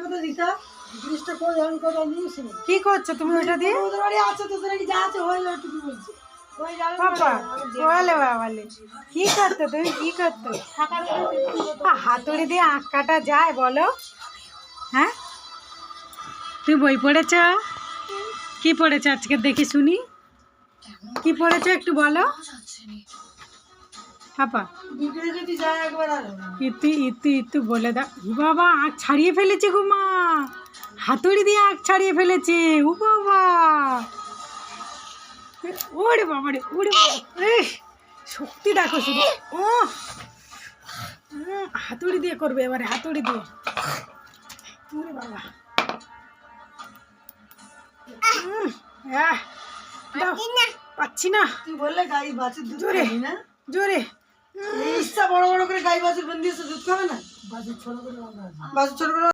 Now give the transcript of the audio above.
কোথায় দিতা জিনিসটা কই আমি কোথায় নিয়েছি কি করছো তুমি ওটা দিয়ে? ওদের বাড়ি আছে তো নাকি যা আছে হয়ে যাবে তুমি বলছো ওই যাবে বাবা বলে বাবালে কি করতো তুমি কি করতো? হাতুড়ি দিয়ে আঁক কাটা যায় বলো? হ্যাঁ তুই বই পড়েছ? কি পড়েছ আজকে দেখি শুনি? কি পড়েছো একটু বলো পাপা। বিগড়ে যদি যায় একবার আর ইতি ইতি ইতু বলে দাও। বাবা আঁক ছাড়িয়ে ফেলেছে গো মা, হাতুড়ি দিয়ে আঁক ছাড়িয়ে ফেলেছে। ও বাবা, ওরে বাবা রে, ওরে শক্তি দেখো শুধু। ও হাতুড়ি দিয়ে করবে এবারে, হাতুড়ি দিয়ে। ওরে বাবা পাচ্ছি না। তুই বললে গাই বাছুর দুধ জোরে না জোরে। ইচ্ছা বড় বড় করে গাই বাছুর বান্ধিয়েছে দুধ খাবে না? বাছুর ছোট করে